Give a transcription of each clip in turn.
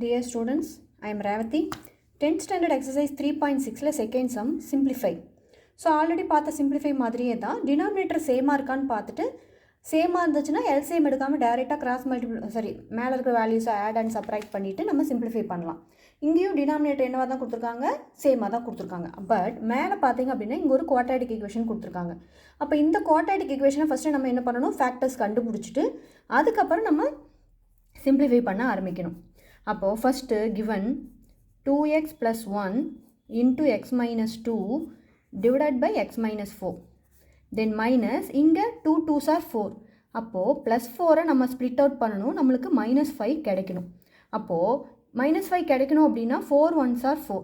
Dear students, I am Ravathi. 10th standard exercise 3.6 second sum simplify. So already பார்த்த simplify மாதிரியே தான் denominator same இருக்கான்னு பார்த்துட்டு சேமாக இருந்துச்சுன்னா LCM எடுக்காமல் டைரெக்டாக கிராஸ் மல்டிபிள் மேலே இருக்கிற வேல்யூஸை ஆட் அண்ட் சப்ராக்ட் பண்ணிவிட்டு நம்ம சிம்பிளிஃபை பண்ணலாம். இங்கேயும் டினாமினேட்டர் என்னவாக தான் கொடுத்துருக்காங்க, சேமாக தான் கொடுத்துருக்காங்க. பட் மேலே பார்த்தீங்க அப்படின்னா இங்கே ஒரு குவாட்ராட்டிக் ஈக்குவேஷன் கொடுத்துருக்காங்க. அப்போ இந்த குவாட்ராட்டிக் ஈக்குவேஷனை ஃபஸ்ட்டு நம்ம என்ன பண்ணணும், ஃபேக்டர்ஸ் கண்டுபிடிச்சிட்டு அதுக்கப்புறம் நம்ம சிம்பிளிஃபை பண்ண ஆரம்பிக்கணும். அப்போது first given 2x + 1 × x - 2 divided by x - 4 then minus இங்கே 2 2s are 4. அப்போது +4 நம்ம ஸ்ப்ளிட் அவுட் பண்ணணும், நம்மளுக்கு -5 கிடைக்கணும். அப்போது -5 கிடைக்கணும் அப்படின்னா 4 1s are 4.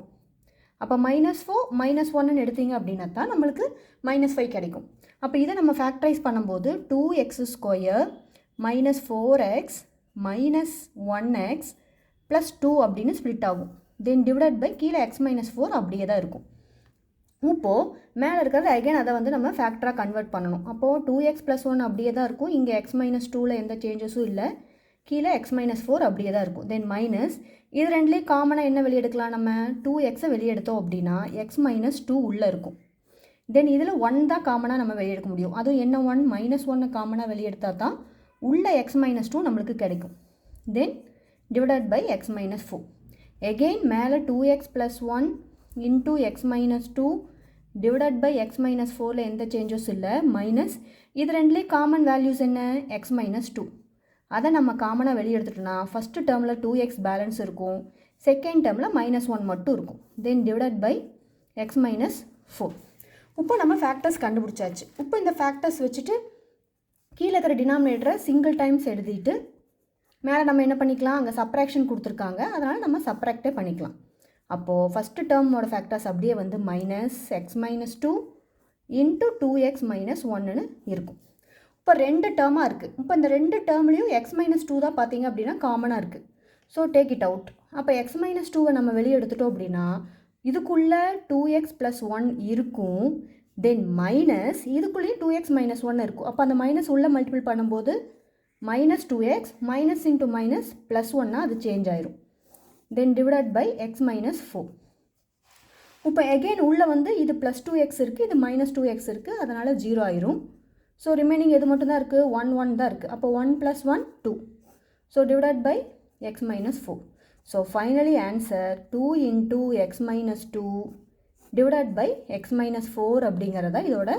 அப்போ -4 -1ன்னு எடுத்தீங்க அப்படின்னா தான் நம்மளுக்கு -5 கிடைக்கும். அப்போ இதை நம்ம ஃபேக்டரைஸ் பண்ணும்போது 2x² - 4x - 1x + 2 அப்படின்னு ஸ்ப்ளிட் ஆகும். தென் டிவைடட் பை கீழே x - 4 அப்படியே தான் இருக்கும். இப்போது மேலே இருக்கிறது அகைன் அதை வந்து நம்ம ஃபேக்டராக கன்வெர்ட் பண்ணணும். அப்போது 2x + 1 அப்படியே தான் இருக்கும். இங்கே x - 2ல் எந்த சேஞ்சஸும் இல்லை. கீழே x - 4 அப்படியே தான் இருக்கும். தென் மைனஸ் இது ரெண்டுலேயும் காமனாக என்ன வெளியே எடுக்கலாம், நம்ம 2xஐ வெளியே எடுத்தோம் அப்படின்னா x - 2 உள்ளே இருக்கும். தென் இதில் 1 தான் காமனாக நம்ம வெளியே எடுக்க முடியும். அதுவும் என்ன 1 -1 காமனாக வெளியே எடுத்தால் தான் உள்ள x - 2 நம்மளுக்கு கிடைக்கும். Then divided by x - 4. Again மேலே 2x + 1 × x - 2 divided by x - 4ல் எந்த சேஞ்சஸ் இல்லை. மைனஸ் இது ரெண்டுலேயும் காமன் வேல்யூஸ் என்ன, x - 2. அதை நம்ம காமனாக வெளியே எடுத்துட்டோம்னா ஃபஸ்ட்டு டேர்மில் 2x பேலன்ஸ் இருக்கும், செகண்ட் டேர்மில் -1 மட்டும் இருக்கும். Then divided by x - 4. இப்போ நம்ம ஃபேக்டர்ஸ் கண்டுபிடிச்சாச்சு. இப்போ இந்த ஃபேக்டர்ஸ் வச்சுட்டு கீழே இருக்கிற டினாமினேட்டரை சிங்கிள் டைம்ஸ் எழுதிட்டு மேலே நம்ம என்ன பண்ணிக்கலாம், அங்கே சப்ராக்ஷன் கொடுத்துருக்காங்க, அதனால் நம்ம சப்ராக்டே பண்ணிக்கலாம். அப்போது ஃபஸ்ட்டு டேர்மோட ஃபேக்டர்ஸ் அப்படியே வந்து -x - 2 × 2x - 1ன்னு இருக்கும். இப்போ 2 டேர்மாக இருக்குது. இப்போ இந்த 2 டேர்ம்லேயும் x - 2 தான் பார்த்தீங்க அப்படின்னா காமனாக இருக்குது. So take it out. அப்போ x - 2வை நம்ம வெளியே எடுத்துட்டோம் அப்படின்னா இதுக்குள்ளே 2x + 1 இருக்கும். தென் மைனஸ் இதுக்குள்ளேயும் 2x - 1 இருக்கும். அப்போ அந்த மைனஸ் உள்ளே மல்டிபிள் பண்ணும்போது -2x மைனஸ் இன்ட்டு மைனஸ் +1னா அது சேஞ்ச் ஆயிரும். Then divided by x - 4. இப்போ எகெயின் உள்ளே வந்து இது +2x இருக்குது, இது -2x இருக்குது, அதனால் 0 ஆயிரும். ஸோ ரிமைனிங் எது மட்டும் தான் இருக்குது, 1 1 தான் இருக்குது. அப்போ 1 + 1 2. So divided by x - 4. So finally answer 2 × x - 2 divided by x - 4 அப்படிங்கிறத இதோட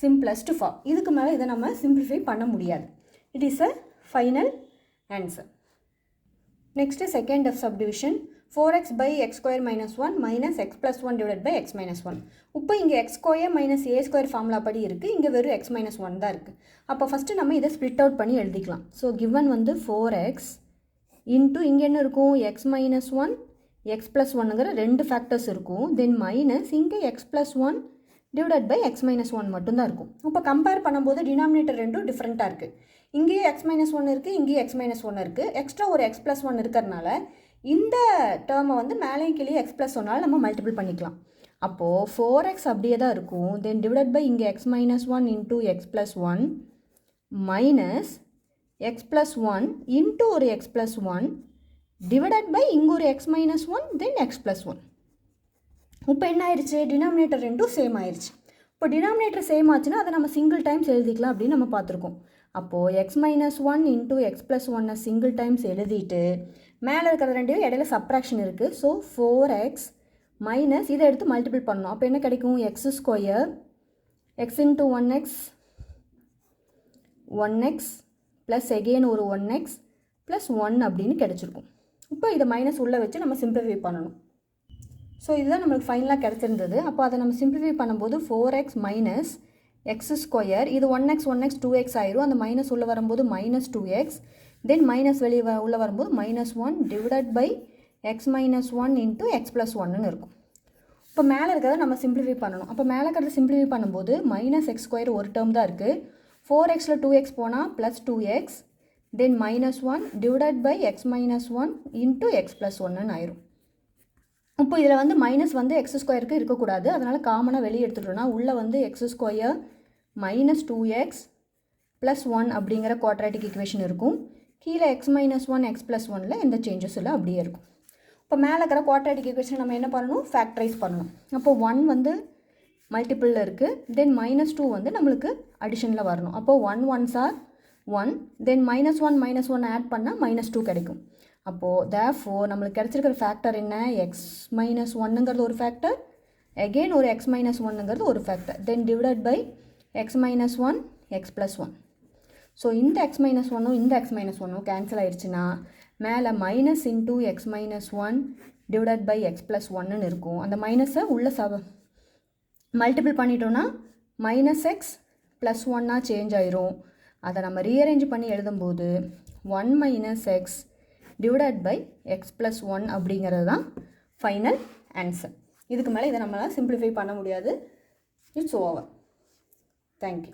சிம்பிளஸ்ட் ஃபார்ம். இதுக்கு மேலே இதை நம்ம சிம்பிளிஃபை பண்ண முடியாது. It is a final answer. Next second of subdivision 4x by x square minus 1 minus x plus 1 divided by x minus 1. இப்போ இங்கே x square minus a square formula படி இருக்குது, இங்கே வெறும் x minus 1 தான் இருக்குது. அப்போ ஃபஸ்ட்டு நம்ம இதை ஸ்ப்ளிட் அவுட் பண்ணி எழுதிக்கலாம். ஸோ கிவன் வந்து 4x இன்ட்டு இங்கே என்ன இருக்கும், x minus 1 x plus 1ங்கிற 2 ஃபேக்டர்ஸ் இருக்கும். தென் மைனஸ் இங்கே x plus 1 divided by x minus 1 மட்டும்தான் இருக்கும். இப்போ கம்பேர் பண்ணும்போது டினாமினேட்டர் ரெண்டும் டிஃப்ரெண்ட்டாக இருக்குது. இங்கேயே x - 1 இருக்குது, இங்கேயே x - 1 இருக்குது. எக்ஸ்ட்ரா ஒரு x + 1 இருக்கிறதுனால இந்த டேர்மை வந்து மேலேயும் கீழே x + 1 நம்ம மல்டிபிள் பண்ணிக்கலாம். அப்போது 4x அப்படியே தான் இருக்கும். தென் டிவைடட் பை இங்கே x - 1 × x + 1 minus x + 1 into ஒரு x + 1 டிவைடட் பை இங்கே ஒரு x - 1 தென் x + 1. இப்போ என்ன ஆயிடுச்சு, டினாமினேட்டர் ரெண்டும் சேம் ஆயிடுச்சு. இப்போ டினாமினேட்டர் சேம் ஆச்சுன்னா அதை நம்ம சிங்கிள் டைம்ஸ் எழுதிக்கலாம் அப்படின்னு நம்ம பார்த்துருக்கோம். அப்போது x - 1 × x + 1 சிங்கிள் டைம்ஸ் எழுதிட்டு மேலே இருக்கிற ரெண்டையும் இடையில சப்ராக்ஷன் இருக்குது. ஸோ 4x மைனஸ் இதை எடுத்து மல்டிபிள் பண்ணணும். அப்போ என்ன கிடைக்கும், x² x × 1x 1x plus again ஒரு 1x ப்ளஸ் 1 அப்படின்னு கிடச்சிருக்கும். இப்போ இதை மைனஸ் உள்ளே வச்சு நம்ம சிம்பிளிஃபை பண்ணணும். ஸோ இதுதான் நம்மளுக்கு ஃபைனலாக கிடச்சிருந்தது. அப்போ அதை நம்ம சிம்பிளிஃபை பண்ணும்போது 4x மைனஸ் x², இது 1x 1x 2x ஆயிரும். அந்த மைனஸ் உள்ளே வரும்போது -2x, தென் மைனஸ் வெளியே உள்ளே வரும்போது -1 டிவைடட் பை x - 1 × x + 1ன்னு இருக்கும். இப்போ மேலே இருக்கிறத நம்ம சிம்பிளிஃபை பண்ணணும். அப்போ மேலே இருக்கிறத சிம்பிளிஃபை பண்ணும்போது -x² ஒரு டேர்ம் தான் இருக்குது. 4xல் 2x போனால் +2x then -1 divided by x - 1 × x + 1ன்னு ஆயிரும். இப்போ இதில் வந்து மைனஸ் வந்து x² இருக்கக்கூடாது, அதனால் காமனாக வெளியே எடுத்துட்டோம்னா உள்ளே வந்து x² -2x + 1 அப்படிங்கிற குவாட்ராட்டிக் ஈக்குவேஷன் இருக்கும். கீழே X minus one x plus ஒனில் எந்த சேஞ்சஸ் இல்லை, அப்படியே இருக்கும். இப்போ மேலே இருக்கிற குவாட்ராட்டிக் ஈக்குவேஷன் நம்ம என்ன பண்ணணும், ஃபேக்டரைஸ் பண்ணணும். அப்போ 1 வந்து மல்டிப்பிளில் இருக்குது, தென் -2 வந்து நம்மளுக்கு அடிஷனில் வரணும். அப்போது 1 1s are 1, தென் -1 ஆட் பண்ணால் -2 கிடைக்கும். அப்போது therefore நம்மளுக்கு கிடச்சிருக்கிற ஃபேக்டர் என்ன, எக்ஸ் மைனஸ் ஒன்னுங்கிறது ஒரு ஃபேக்டர், அகெயின் ஒரு எக்ஸ் மைனஸ் ஒன்னுங்கிறது ஒரு factor, then divided by x minus one x plus one. So இந்த எக்ஸ் மைனஸ் ஒன்னும் இந்த எக்ஸ் மைனஸ் ஒன்னும் கேன்சல் ஆயிடுச்சுன்னா மேலே minus into x minus one divided by x plus ஒன்னு இருக்கும். அந்த மைனஸை உள்ள மல்டிபிள் பண்ணிட்டோன்னா -x + 1 சேஞ்ச் ஆயிரும். அதை நம்ம ரீஅரேஞ்ச் பண்ணி எழுதும்போது 1 - x divided by x plus one அப்படிங்கிறது தான் ஃபைனல் ஆன்சர். இதுக்கு மேலே இதை நம்மளால் சிம்பிளிஃபை பண்ண முடியாது. It's over. தேங்க்யூ.